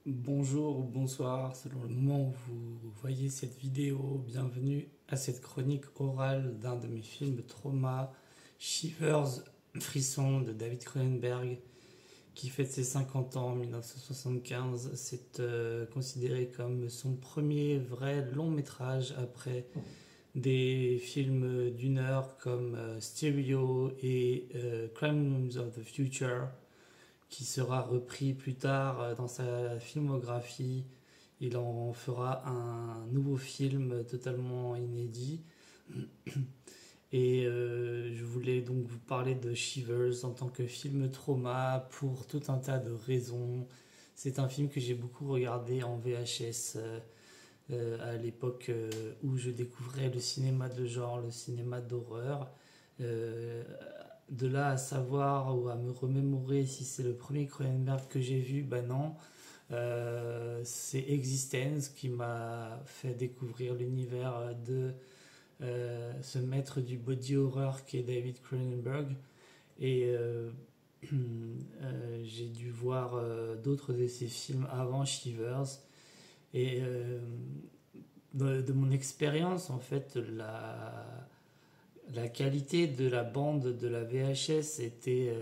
Bonjour ou bonsoir, selon le moment où vous voyez cette vidéo. Bienvenue à cette chronique orale d'un de mes films Trauma, Shivers, Frisson de David Cronenberg, qui fête ses 50 ans en 1975. C'est considéré comme son premier vrai long métrage après des films d'une heure comme Stereo et Crimes of the Future, qui sera repris plus tard dans sa filmographie. Il en fera un nouveau film totalement inédit. Et je voulais donc vous parler de Shivers en tant que film trauma pour tout un tas de raisons. C'est un film que j'ai beaucoup regardé en VHS à l'époque où je découvrais le cinéma de genre, le cinéma d'horreur. Euh, de là à savoir ou à me remémorer si c'est le premier Cronenberg que j'ai vu, ben non. C'est Existence qui m'a fait découvrir l'univers de ce maître du body horror qui est David Cronenberg. Et j'ai dû voir d'autres de ses films avant Shivers. Et de mon expérience, en fait, la qualité de la bande de la VHS était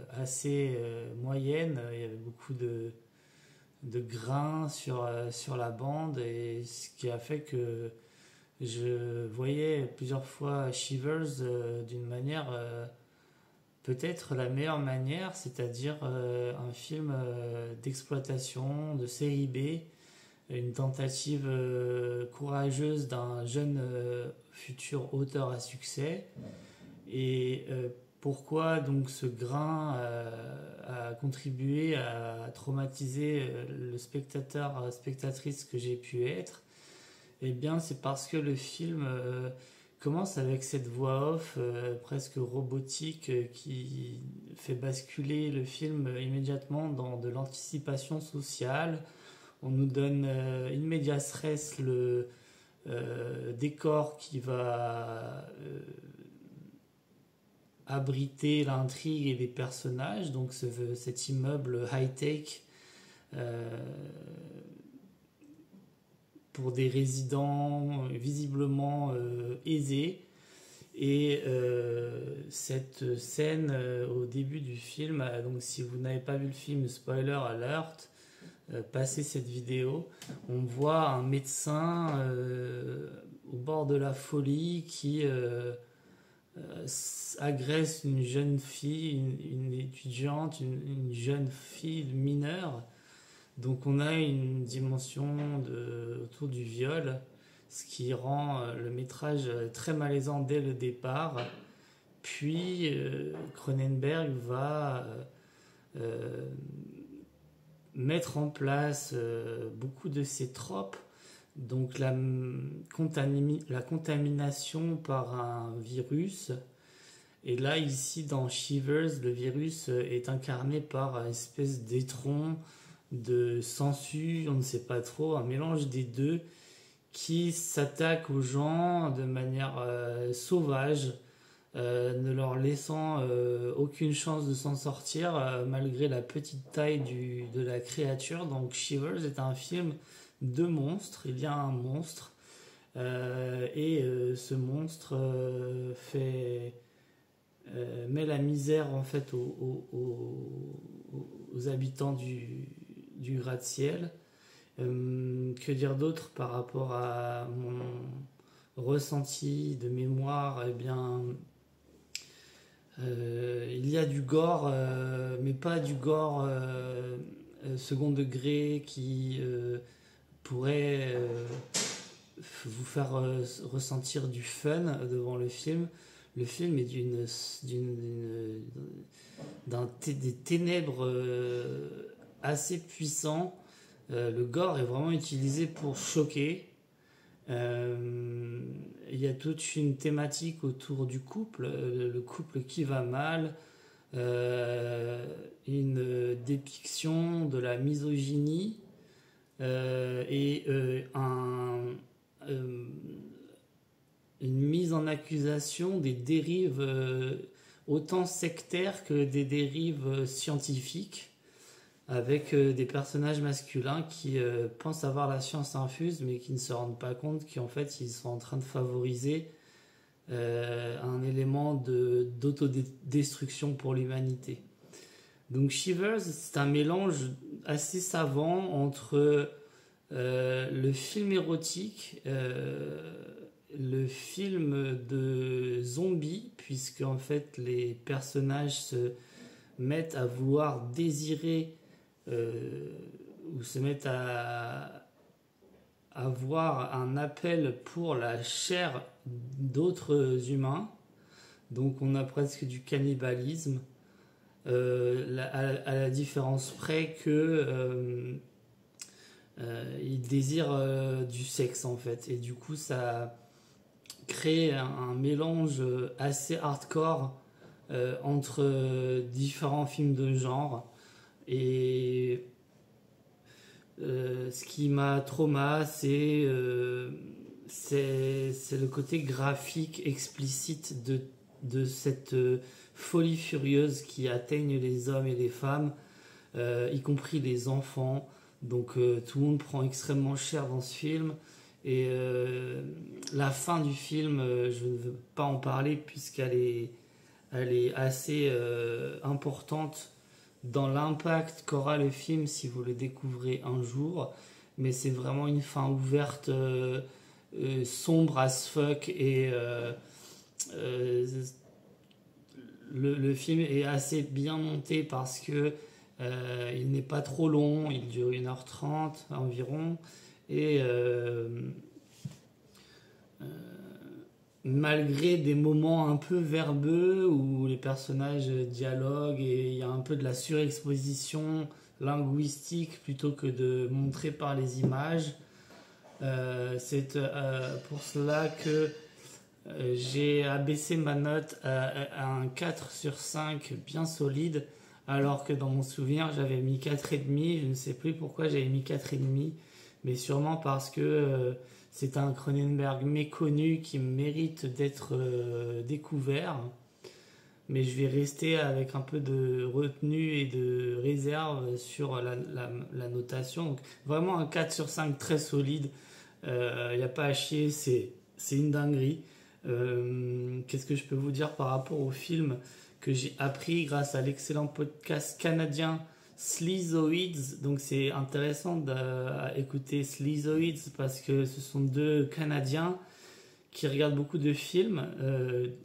assez moyenne. Il y avait beaucoup de grains sur la bande, et ce qui a fait que je voyais plusieurs fois Shivers d'une manière, peut-être la meilleure manière, c'est-à-dire un film d'exploitation, de série B, une tentative courageuse d'un jeune futur auteur à succès. Et pourquoi donc ce grain a contribué à traumatiser le spectateur, spectatrice que j'ai pu être? Eh bien, c'est parce que le film commence avec cette voix off presque robotique qui fait basculer le film immédiatement dans de l'anticipation sociale. On nous donne in medias res le décor qui va abriter l'intrigue et les personnages. Donc cet immeuble high-tech euh, pour des résidents visiblement aisés. Et cette scène au début du film, donc si vous n'avez pas vu le film, spoiler alert, passer cette vidéo, on voit un médecin au bord de la folie qui agresse une jeune fille, une étudiante, une jeune fille mineure. Donc on a une dimension autour du viol, ce qui rend le métrage très malaisant dès le départ. Puis Cronenberg va mettre en place beaucoup de ces tropes, donc la contamination par un virus. Et là, ici, dans Shivers, le virus est incarné par une espèce d'étron, de sangsue, on ne sait pas trop, un mélange des deux, qui s'attaque aux gens de manière sauvage, ne leur laissant aucune chance de s'en sortir malgré la petite taille de la créature. Donc Shivers est un film de monstres. Il y a un monstre et ce monstre met la misère en fait aux habitants du gratte-ciel. Que dire d'autre par rapport à mon ressenti de mémoire? Eh bien, il y a du gore, mais pas du gore second degré qui pourrait vous faire ressentir du fun devant le film. Le film est des ténèbres assez puissants. Le gore est vraiment utilisé pour choquer. Il y a toute une thématique autour du couple, le couple qui va mal, une dépiction de la misogynie et une mise en accusation des dérives autant sectaires que des dérives scientifiques. avec des personnages masculins qui pensent avoir la science infuse, mais qui ne se rendent pas compte qu'en fait, ils sont en train de favoriser un élément d'autodestruction pour l'humanité. Donc Shivers, c'est un mélange assez savant entre le film érotique, le film de zombies, puisque en fait les personnages se mettent à vouloir désirer ou se mettent à avoir un appel pour la chair d'autres humains. Donc on a presque du cannibalisme, à la différence près que ils désirent du sexe en fait. Et du coup ça crée un mélange assez hardcore entre différents films de genre. Et ce qui m'a trauma, c'est le côté graphique explicite de cette folie furieuse qui atteigne les hommes et les femmes, y compris les enfants. Donc tout le monde prend extrêmement cher dans ce film. Et la fin du film, je ne veux pas en parler elle est assez importante dans l'impact qu'aura le film si vous le découvrez un jour. Mais c'est vraiment une fin ouverte, sombre as fuck. Et le film est assez bien monté parce que il n'est pas trop long, il dure 1h30 environ. Et malgré des moments un peu verbeux où les personnages dialoguent et il y a un peu de la surexposition linguistique plutôt que de montrer par les images, c'est pour cela que j'ai abaissé ma note à un 4 sur 5 bien solide, alors que dans mon souvenir j'avais mis 4,5. Je ne sais plus pourquoi j'avais mis 4,5, mais sûrement parce que c'est un Cronenberg méconnu qui mérite d'être découvert. Mais je vais rester avec un peu de retenue et de réserve sur la notation. Donc vraiment un 4 sur 5 très solide. Il n'y a pas à chier, c'est une dinguerie. Qu'est-ce que je peux vous dire par rapport au film que j'ai appris grâce à l'excellent podcast canadien Sleazoids. Donc c'est intéressant d'écouter Sleazoids parce que ce sont deux Canadiens qui regardent beaucoup de films,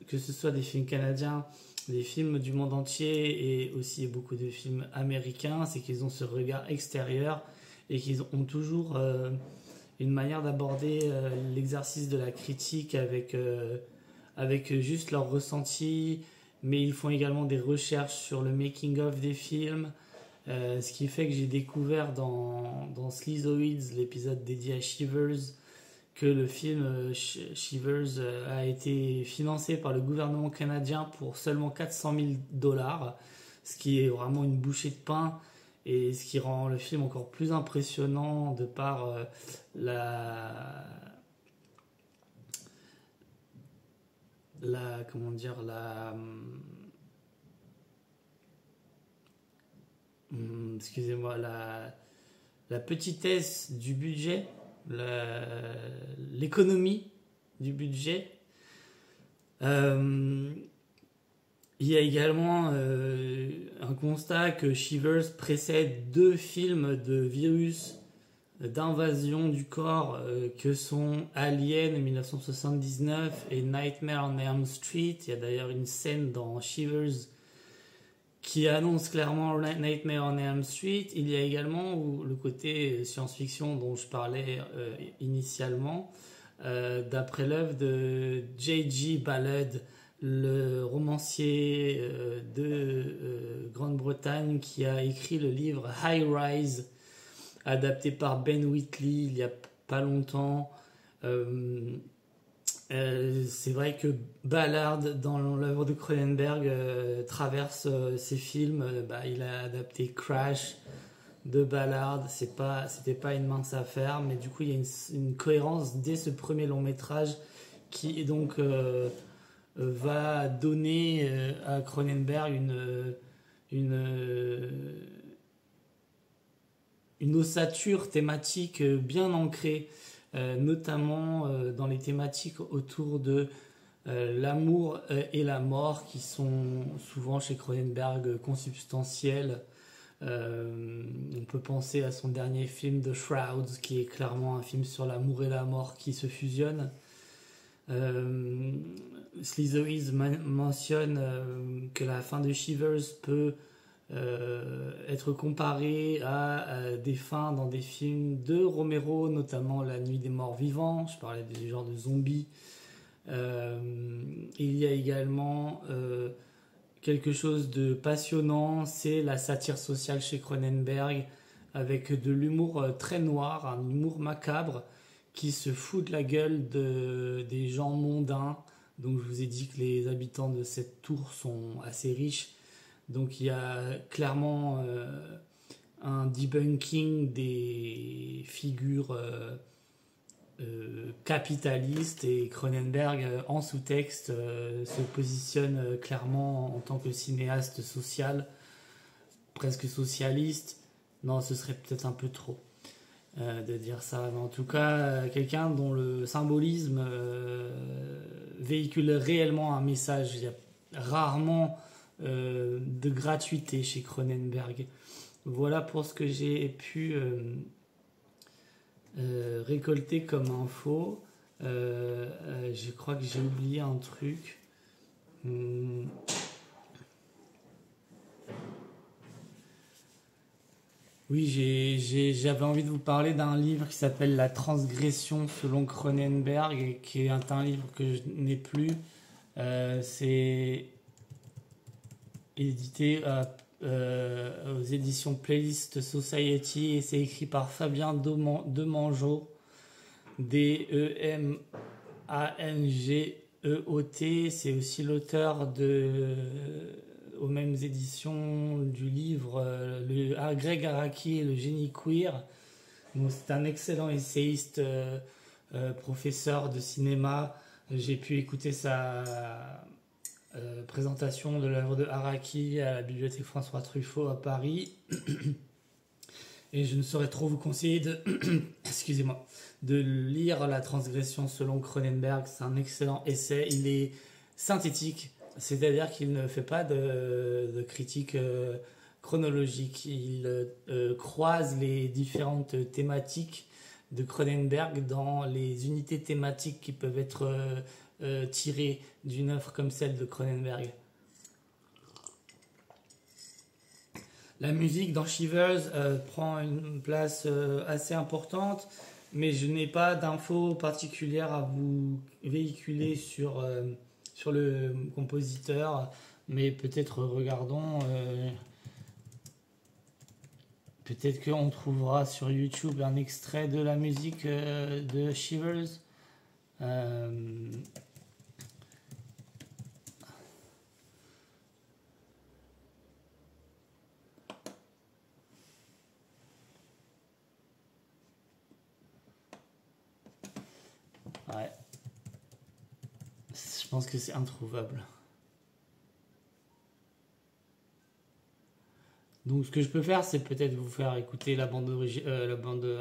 que ce soit des films canadiens, des films du monde entier et aussi beaucoup de films américains. C'est qu'ils ont ce regard extérieur et qu'ils ont toujours une manière d'aborder l'exercice de la critique avec juste leur ressenti, mais ils font également des recherches sur le making-of des films, ce qui fait que j'ai découvert dans Sleazoids, l'épisode dédié à Shivers, que le film Shivers a été financé par le gouvernement canadien pour seulement 400 000 $, ce qui est vraiment une bouchée de pain. Et ce qui rend le film encore plus impressionnant de par comment dire, excusez-moi, la petitesse du budget, l'économie du budget. Il y a également un constat que Shivers précède deux films de virus d'invasion du corps que sont Alien 1979 et Nightmare on Elm Street. Il y a d'ailleurs une scène dans Shivers qui annonce clairement Nightmare on Elm Street. Il y a également le côté science-fiction dont je parlais initialement, d'après l'œuvre de J.G. Ballard, le romancier de Grande-Bretagne qui a écrit le livre High Rise, adapté par Ben Wheatley il y a pas longtemps. C'est vrai que Ballard, dans l'œuvre de Cronenberg, traverse ses films. Il a adapté Crash de Ballard. C'était pas une mince affaire, mais du coup il y a une cohérence dès ce premier long métrage qui donc va donner à Cronenberg une ossature thématique bien ancrée, notamment dans les thématiques autour de l'amour et la mort, qui sont souvent chez Cronenberg consubstantielles. On peut penser à son dernier film The Shrouds, qui est clairement un film sur l'amour et la mort qui se fusionnent. Sleazoids mentionne que la fin de Shivers peut être comparée à des fins dans des films de Romero, notamment La Nuit des Morts Vivants. Je parlais du genre de zombies. Il y a également quelque chose de passionnant, c'est la satire sociale chez Cronenberg, avec de l'humour très noir, un humour macabre qui se fout de la gueule des gens mondains. Donc je vous ai dit que les habitants de cette tour sont assez riches. Donc il y a clairement un debunking des figures capitalistes, et Cronenberg en sous-texte se positionne clairement en tant que cinéaste social, presque socialiste. Non, ce serait peut-être un peu trop de dire ça, mais en tout cas quelqu'un dont le symbolisme véhicule réellement un message. Il y a rarement de gratuité chez Cronenberg. Voilà pour ce que j'ai pu récolter comme info. Je crois que j'ai oublié un truc. Oui, j'avais envie de vous parler d'un livre qui s'appelle La transgression selon Cronenberg, qui est un livre que je n'ai plus. C'est édité aux éditions Playlist Society, et c'est écrit par Fabien Demangeot, Demangeot. C'est aussi l'auteur aux mêmes éditions du livre Greg Araki et le génie queer. Donc, c'est un excellent essayiste, professeur de cinéma. J'ai pu écouter sa présentation de l'œuvre de Araki à la bibliothèque François Truffaut à Paris. Et je ne saurais trop vous conseiller excusez-moi, de lire La transgression selon Cronenberg. C'est un excellent essai. Il est synthétique, c'est-à-dire qu'il ne fait pas de critique chronologique. Il croise les différentes thématiques de Cronenberg dans les unités thématiques qui peuvent être tirées d'une œuvre comme celle de Cronenberg. La musique dans Shivers prend une place assez importante, mais je n'ai pas d'infos particulières à vous véhiculer sur le compositeur, mais peut-être regardons, peut-être qu'on trouvera sur YouTube un extrait de la musique de Shivers. Ouais. Je pense que c'est introuvable. Donc ce que je peux faire, c'est peut-être vous faire écouter la bande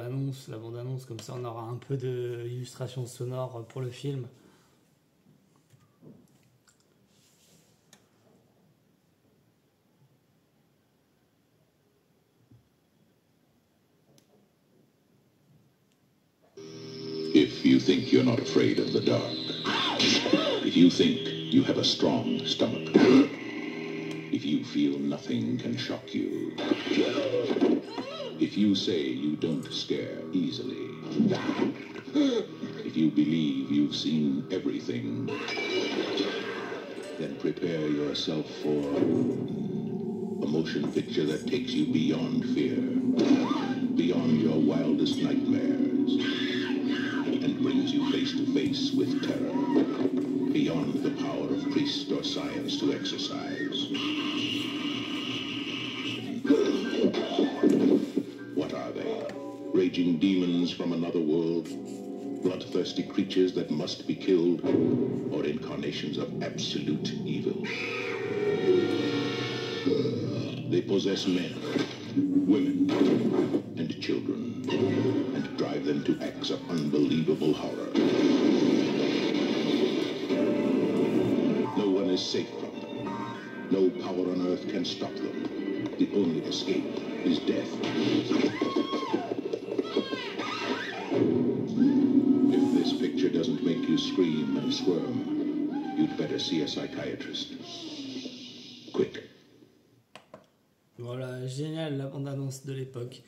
annonce, comme ça on aura un peu d'illustration sonore pour le film. If you think you're not afraid of the dark, if you think you have a strong stomach, if you feel nothing can shock you, if you say you don't scare easily, if you believe you've seen everything, then prepare yourself for a motion picture that takes you beyond fear, beyond your wildest nightmares, and brings you face to face with terror, beyond the power of priest or science to exercise. What are they? Raging demons from another world? Bloodthirsty creatures that must be killed? Or incarnations of absolute evil? They possess men, women, and children, and drive them to acts of unbelievable horror. No one is safe from them. No power on earth can stop them. The only escape is death. If this picture doesn't make you scream and squirm, you'd better see a psychiatrist. Quick. Voilà, génial la bande-annonce de l'époque.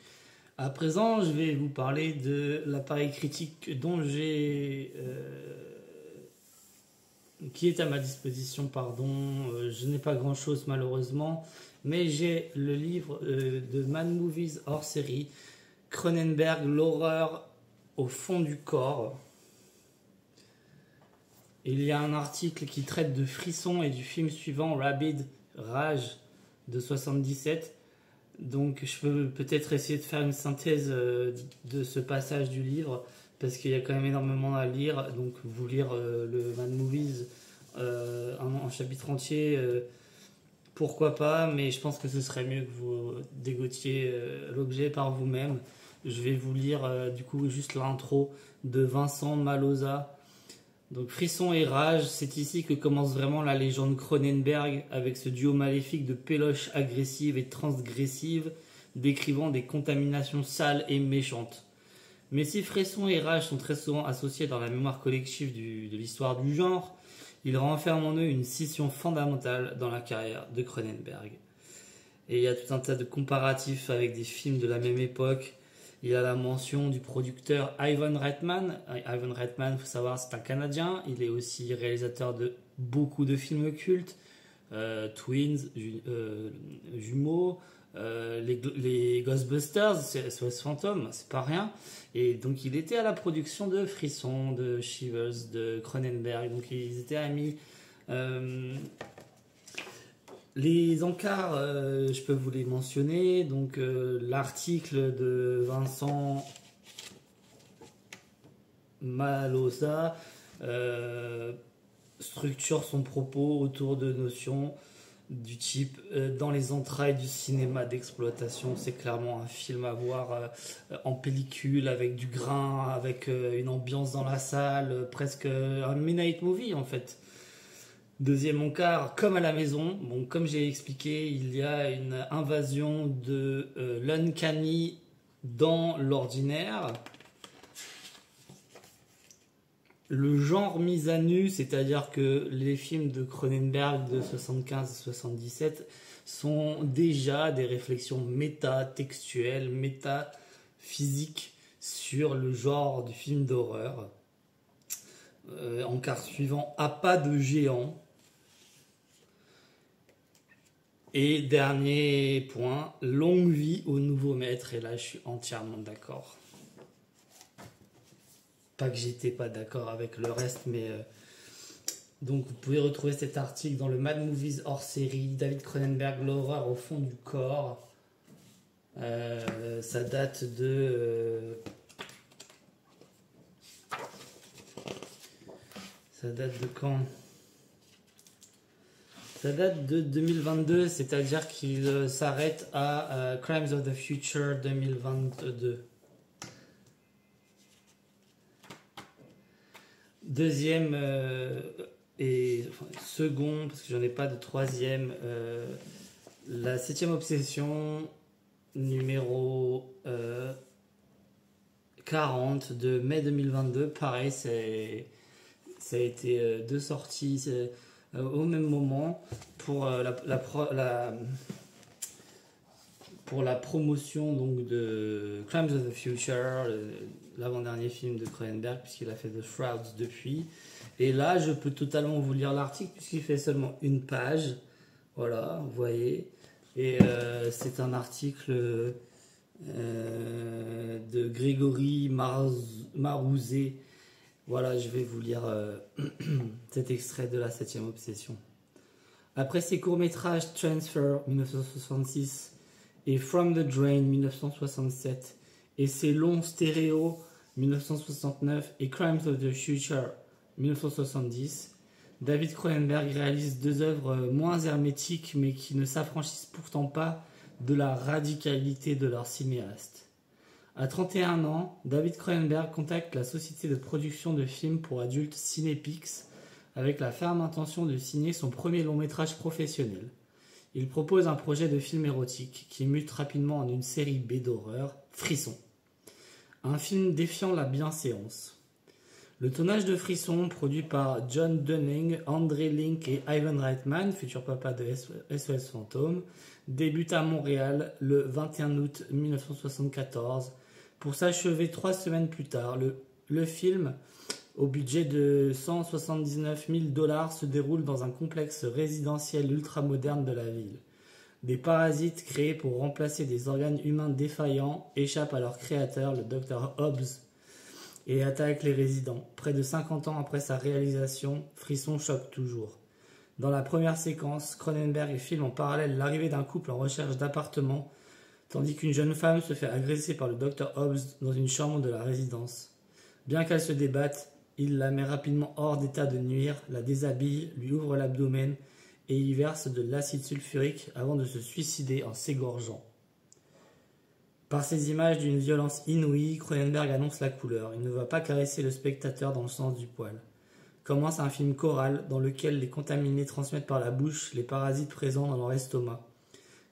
À présent, je vais vous parler de l'appareil critique dont qui est à ma disposition, pardon. Je n'ai pas grand-chose malheureusement, mais j'ai le livre de Mad Movies hors série, Cronenberg, l'horreur au fond du corps. Il y a un article qui traite de Frisson et du film suivant, Rabid, Rage, de 77. Donc je peux peut-être essayer de faire une synthèse de ce passage du livre, parce qu'il y a quand même énormément à lire. Donc vous lire le Mad Movies en chapitre entier, pourquoi pas, mais je pense que ce serait mieux que vous dégotiez l'objet par vous-même. Je vais vous lire du coup juste l'intro de Vincent Maloza. Donc Frisson et Rage, c'est ici que commence vraiment la légende Cronenberg, avec ce duo maléfique de péloches agressives et transgressives, décrivant des contaminations sales et méchantes. Mais si Frisson et Rage sont très souvent associés dans la mémoire collective de l'histoire du genre, ils renferment en eux une scission fondamentale dans la carrière de Cronenberg. Et il y a tout un tas de comparatifs avec des films de la même époque. Il y a la mention du producteur Ivan Reitman. Ivan Reitman, il faut savoir, c'est un Canadien. Il est aussi réalisateur de beaucoup de films cultes. Twins, Jumeaux, les Ghostbusters, SOS Fantôme, c'est pas rien. Et donc il était à la production de Frisson, de Shivers, de Cronenberg. Donc ils étaient amis. Les encarts, je peux vous les mentionner. Donc l'article de Vincent Maloza structure son propos autour de notions du type dans les entrailles du cinéma d'exploitation. C'est clairement un film à voir en pellicule, avec du grain, avec une ambiance dans la salle, presque un midnight movie en fait. Deuxième encart, comme à la maison. Bon, comme j'ai expliqué, il y a une invasion de l'uncanny dans l'ordinaire. Le genre mis à nu, c'est-à-dire que les films de Cronenberg de 75 et 77 sont déjà des réflexions méta-textuelles, méta-physiques sur le genre du film d'horreur. Encart suivant, à pas de géant. Et dernier point, longue vie au nouveau maître. Et là, je suis entièrement d'accord. Pas que j'étais pas d'accord avec le reste, mais donc vous pouvez retrouver cet article dans le Mad Movies hors série, David Cronenberg, l'horreur au fond du corps. Ça date de quand? Ça date de 2022, c'est-à-dire qu'il s'arrête à Crimes of the Future 2022. Deuxième second, parce que j'en ai pas de troisième, la 7e obsession, numéro 40 de mai 2022. Pareil, ça a été deux sorties au même moment pour la promotion donc de Crimes of the Future, l'avant-dernier film de Cronenberg, puisqu'il a fait The Shrouds depuis. Et là, je peux totalement vous lire l'article, puisqu'il fait seulement une page. Voilà, vous voyez. Et c'est un article de Grégory Marouzet. Voilà, je vais vous lire cet extrait de la 7e obsession. Après ses courts-métrages Transfer 1966 et From the Drain 1967 et ses longs stéréo 1969 et Crimes of the Future 1970, David Cronenberg réalise deux œuvres moins hermétiques mais qui ne s'affranchissent pourtant pas de la radicalité de leur cinéaste. À 31 ans, David Cronenberg contacte la société de production de films pour adultes Cinepix avec la ferme intention de signer son premier long métrage professionnel. Il propose un projet de film érotique qui mute rapidement en une série B d'horreur, Frisson. Un film défiant la bienséance. Le tournage de Frisson, produit par John Dunning, André Link et Ivan Reitman, futur papa de SOS Fantôme, débute à Montréal le 21 août 1974 pour s'achever 3 semaines plus tard. Le film, au budget de 179 000 $, se déroule dans un complexe résidentiel ultramoderne de la ville. Des parasites créés pour remplacer des organes humains défaillants échappent à leur créateur, le Dr Hobbs, et attaquent les résidents. Près de 50 ans après sa réalisation, Frisson choque toujours. Dans la première séquence, Cronenberg filme en parallèle l'arrivée d'un couple en recherche d'appartement, tandis qu'une jeune femme se fait agresser par le Dr Hobbs dans une chambre de la résidence. Bien qu'elle se débatte, il la met rapidement hors d'état de nuire, la déshabille, lui ouvre l'abdomen et y verse de l'acide sulfurique avant de se suicider en s'égorgeant. Par ces images d'une violence inouïe, Cronenberg annonce la couleur. Il ne va pas caresser le spectateur dans le sens du poil. Commence un film choral dans lequel les contaminés transmettent par la bouche les parasites présents dans leur estomac.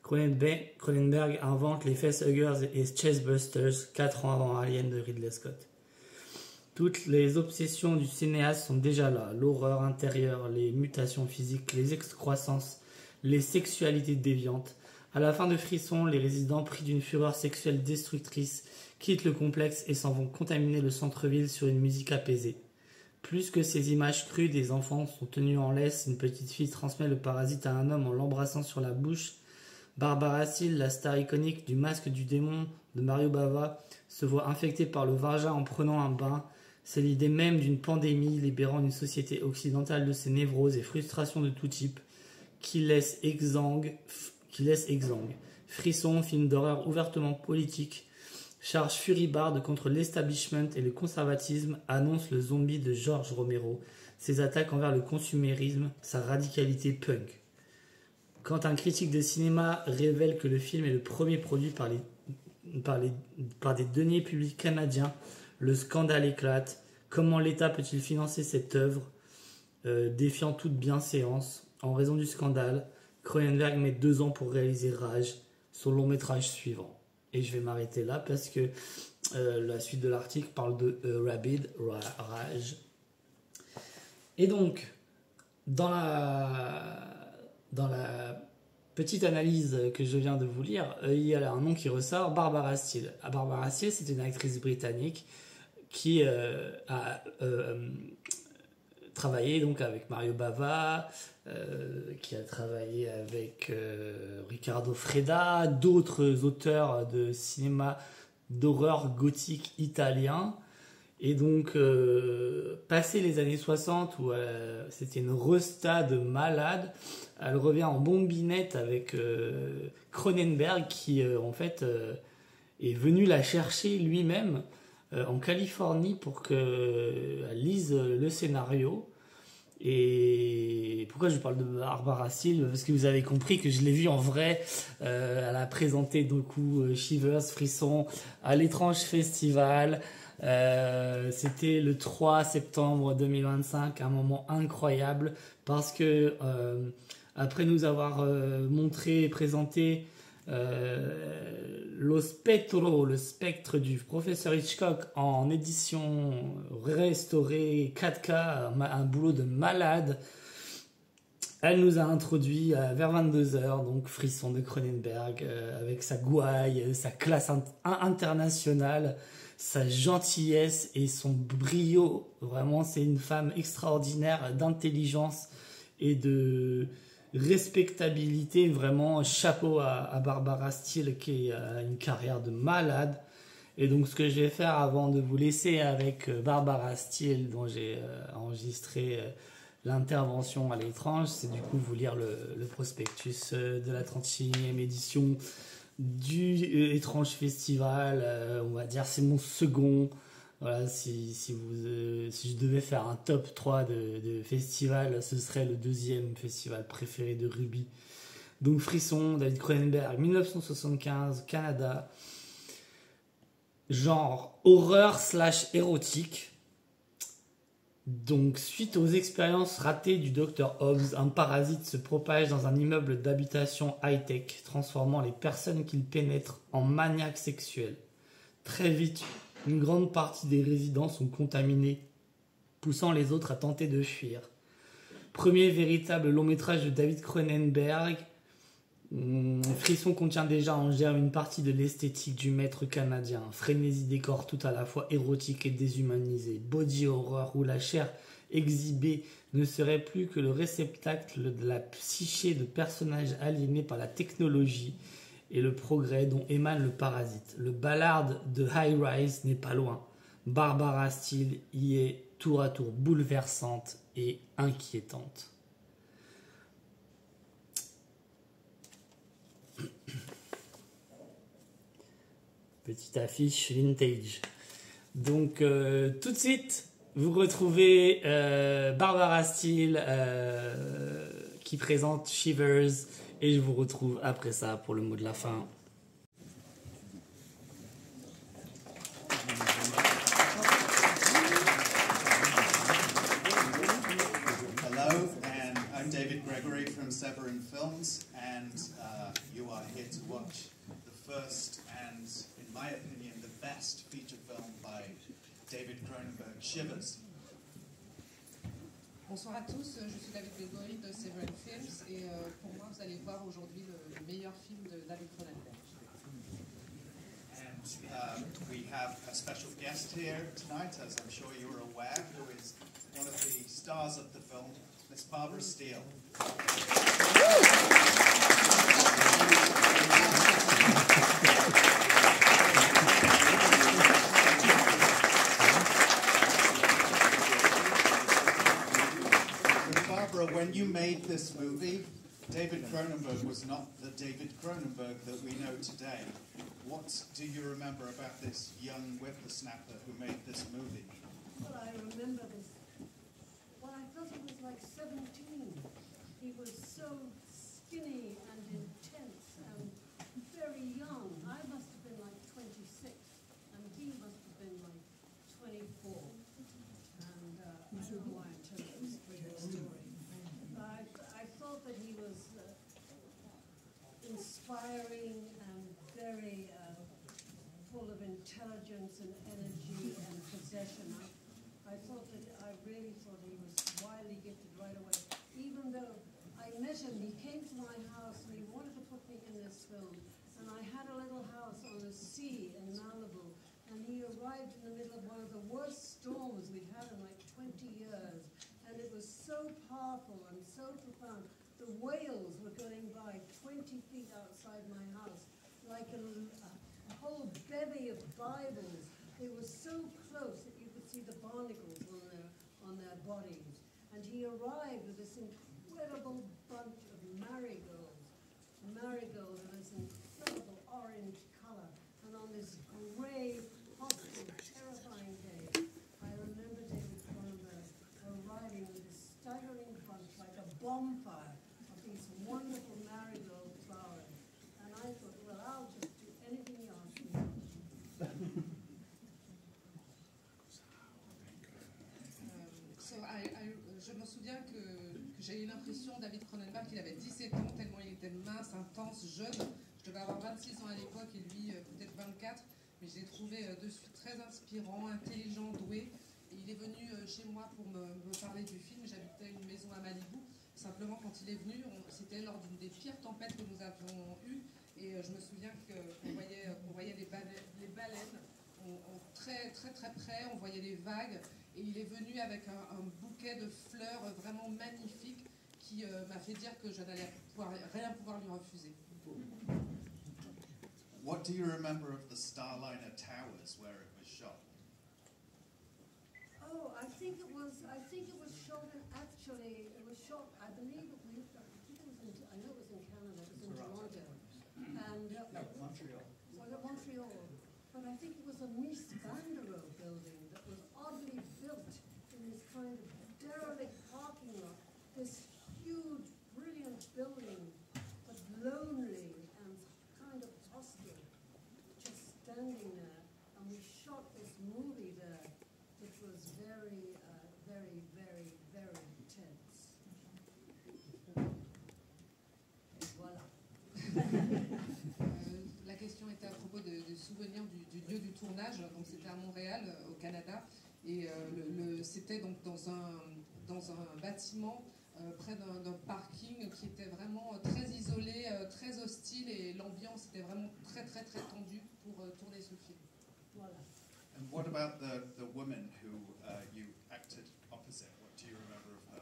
Cronenberg invente les facehuggers et chestbusters 4 ans avant Alien de Ridley Scott. Toutes les obsessions du cinéaste sont déjà là. L'horreur intérieure, les mutations physiques, les excroissances, les sexualités déviantes. À la fin de Frisson, les résidents, pris d'une fureur sexuelle destructrice, quittent le complexe et s'en vont contaminer le centre-ville sur une musique apaisée. Plus que ces images crues, des enfants sont tenus en laisse, une petite fille transmet le parasite à un homme en l'embrassant sur la bouche. Barbara Steele, la star iconique du Masque du démon de Mario Bava, se voit infectée par le vagin en prenant un bain. C'est l'idée même d'une pandémie libérant une société occidentale de ses névroses et frustrations de tout type qui laisse exsangue. Frisson, film d'horreur ouvertement politique, charge furibarde contre l'establishment et le conservatisme, annonce le zombie de George Romero, ses attaques envers le consumérisme, sa radicalité punk. Quand un critique de cinéma révèle que le film est le premier produit par des deniers publics canadiens, le scandale éclate. Comment l'État peut-il financer cette œuvre défiant toute bienséance? En raison du scandale, Cronenberg met 2 ans pour réaliser Rage, son long métrage suivant. Et je vais m'arrêter là parce que la suite de l'article parle de Rage. Et donc, dans la petite analyse que je viens de vous lire, il y a un nom qui ressort, Barbara Steele. Barbara Steele, c'est une actrice britannique qui a travaillé donc avec Mario Bava, qui a travaillé avec Riccardo Freda, d'autres auteurs de cinéma d'horreur gothique italien. Et donc, passé les années 60, où c'était une resta de malade, elle revient en bombinette avec Cronenberg, qui en fait est venu la chercher lui-même en Californie pour qu'elle lise le scénario. Et pourquoi je parle de Barbara Steele? Parce que vous avez compris que je l'ai vue en vrai. Elle a présenté Shivers, Frisson à l'étrange festival. C'était le 3 septembre 2025, un moment incroyable parce que après nous avoir montré et présenté le spectre du professeur Hitchcock en édition restaurée 4K, un boulot de malade, elle nous a introduit vers 22h, donc Frisson de Cronenberg, avec sa gouaille, sa classe internationale, sa gentillesse et son brio. Vraiment, c'est une femme extraordinaire d'intelligence et de respectabilité. Vraiment, chapeau à Barbara Steele qui a une carrière de malade. Et donc, ce que je vais faire avant de vous laisser avec Barbara Steele, dont j'ai enregistré l'intervention à l'étrange, c'est du coup vous lire le prospectus de la 31e édition du étrange festival. On va dire c'est mon second. Voilà, si je devais faire un top 3 de festival, ce serait le 2e festival préféré de Ruby. Donc Frisson, David Cronenberg, 1975, Canada. Genre horreur / érotique. Donc, suite aux expériences ratées du Dr Hobbs, un parasite se propage dans un immeuble d'habitation high-tech, transformant les personnes qu'il pénètre en maniaques sexuels. Très vite, une grande partie des résidents sont contaminés, poussant les autres à tenter de fuir. Premier véritable long métrage de David Cronenberg, Frisson contient déjà en germe une partie de l'esthétique du maître canadien. Frénésie décor tout à la fois érotique et déshumanisé. Body horror où la chair exhibée ne serait plus que le réceptacle de la psyché de personnages aliénés par la technologie et le progrès dont émane le parasite. Le ballard de High Rise n'est pas loin. Barbara Steele y est tour à tour bouleversante et inquiétante. Petite affiche vintage. Donc tout de suite, vous retrouvez Barbara Steele qui présente Shivers et je vous retrouve après ça pour le mot de la fin. Hello, and I'm David Gregory from Severin Films, and you are here to watch the first and, in my opinion, the best feature film by David Cronenberg, Shivers. Bonsoir à tous, je suis David Gregory de Severin Films et pour moi vous allez voir aujourd'hui le meilleur film de David Cronenberg. And we have a special guest here tonight, as I'm sure you're aware, who is one of the stars of the film, Miss Barbara Steele. When you made this movie, David Cronenberg was not the David Cronenberg that we know today. What do you remember about this young whippersnapper who made this movie? Well, I remember this. Well, I felt he was like 17. He was so skinny and intense and very young. I must have been like 26, and he must have been like 24. And I don't know why I'm telling this great story. I thought that he was inspiring and very full of intelligence and energy and possession. I really thought he was wildly gifted right away. Even though I met him, he came to my house and he wanted to put me in this film. And I had a little house on the sea in Malibu. And he arrived in the middle of one of the worst storms we'd had in like 20 years. And it was so powerful and so profound. The whales were going by 20 feet outside my house, like a whole bevy of Bibles. They were so close that you could see the barnacles on their bodies. And he arrived with this incredible bunch of marigolds of this incredible orange color. And on this gray, hostile, terrifying day, I remember David Cronenberg arriving with this staggering bunch, like a bonfire, of these wonderful marigold flowers. And I thought, well, I'll just do anything you ask me. Je me souviens que j'ai eu l'impression, David Cronenberg, qu'il avait 17 ans, tellement il était mince, intense, jeune. Je devais avoir 26 ans à l'époque et lui peut-être 24. Mais je l'ai trouvé de suite très inspirant, intelligent, doué. Et il est venu chez moi pour me parler du film. J'habitais une maison à Malibu. Simplement, quand il est venu, c'était lors d'une des pires tempêtes que nous avions eues. Et je me souviens qu'on voyait les baleines très, très, très près. On voyait les vagues. Et il est venu avec un bouquet de fleurs vraiment magnifique qui m'a fait dire que je n'allais rien pouvoir lui refuser. What do you remember of the Starliner Towers where it was shot? Oh, I think it was shot I believe it was, I know it was in Canada, it was in Toronto. And, no, Montreal. Was it Montreal? But I think it was a Mies van der Rohe building that was oddly built in this kind of derelict parking lot. This huge, brilliant building, but standing there, and we shot this movie there. It was very, very, very, very tense. Et voilà. La question était à propos de souvenirs du lieu du tournage. Donc c'était à Montréal, au Canada, et c'était donc dans un bâtiment près d'un parking qui était vraiment très isolé, très hostile, et l'ambiance était vraiment très très très tendue pour tourner ce film. Voilà. And what about the woman who you acted opposite? What do you remember of her?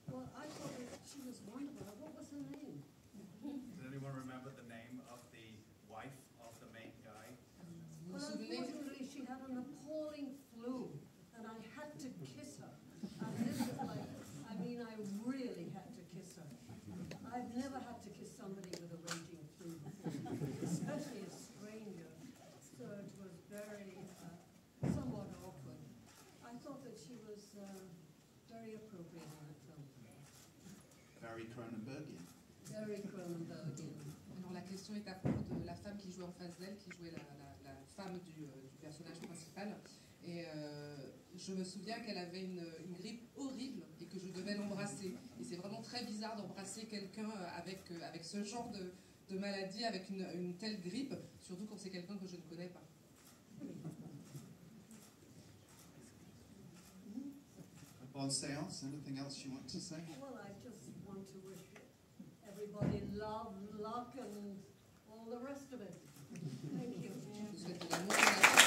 Well, I thought that she was wonderful. What was her name? Does anyone remember the name of the wife of the main guy? Vous vous Well, souvenez? unfortunately, she had an appalling flu, and I had to kiss her. And this was like, I mean, I really had to kiss her. I've never had to kiss somebody with a raging flu before, especially a stranger. So it was very, somewhat awkward. I thought that she was very appropriate in that film. Very Cronenbergian. Very Cronenbergian. Alors la question est à propos de la femme qui jouait en face d'elle, qui jouait la femme du personnage principal. Et je me souviens qu'elle avait une grippe horrible et que je devais l'embrasser. Et c'est vraiment très bizarre d'embrasser quelqu'un avec ce genre de maladie, avec une telle grippe, surtout quand c'est quelqu'un que je ne connais pas. Bonne séance. Anything else you want to say? Well, I just want to wish everybody love, luck, and all the rest of it. Thank you. Je vous souhaite de l'amour et de la santé.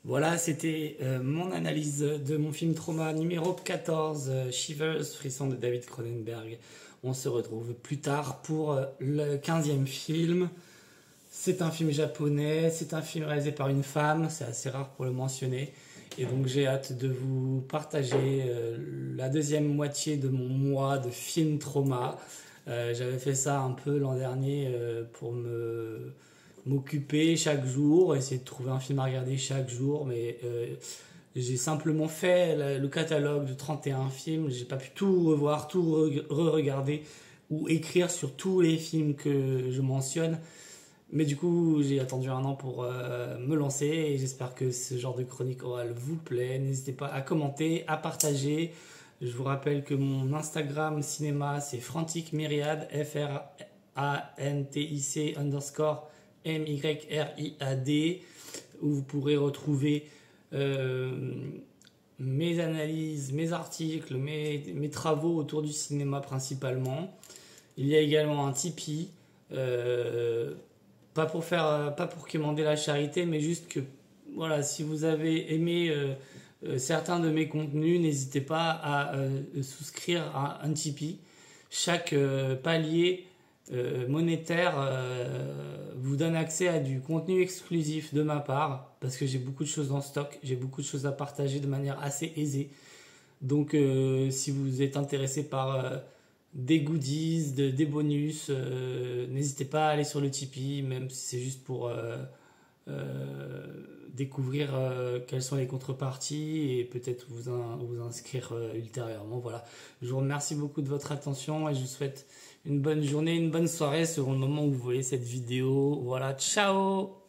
Voilà, c'était mon analyse de mon film Trauma numéro 14, Shivers, Frisson de David Cronenberg. On se retrouve plus tard pour le 15e film. C'est un film japonais, c'est un film réalisé par une femme, c'est assez rare pour le mentionner. Et donc j'ai hâte de vous partager la deuxième moitié de mon mois de film Trauma. J'avais fait ça un peu l'an dernier pour m'occuper chaque jour, essayer de trouver un film à regarder chaque jour, mais j'ai simplement fait le catalogue de 31 films. J'ai pas pu tout revoir, tout re-regarder ou écrire sur tous les films que je mentionne. Mais du coup, j'ai attendu un an pour me lancer et j'espère que ce genre de chronique orale vous plaît. N'hésitez pas à commenter, à partager. Je vous rappelle que mon Instagram cinéma, c'est Frantic Myriad, FRANTIC_MYRIAD, où vous pourrez retrouver mes analyses, mes articles, mes travaux autour du cinéma principalement. Il y a également un Tipeee. Pas pour quémander la charité, mais juste que voilà, si vous avez aimé certains de mes contenus, n'hésitez pas à souscrire à un Tipeee. Chaque palier monétaire vous donne accès à du contenu exclusif de ma part, parce que j'ai beaucoup de choses en stock, j'ai beaucoup de choses à partager de manière assez aisée. Donc si vous êtes intéressé par des goodies, des bonus, n'hésitez pas à aller sur le Tipeee, même si c'est juste pour découvrir quelles sont les contreparties et peut-être vous inscrire ultérieurement. Voilà. Je vous remercie beaucoup de votre attention et je vous souhaite une bonne journée, une bonne soirée selon le moment où vous voyez cette vidéo. Voilà, ciao!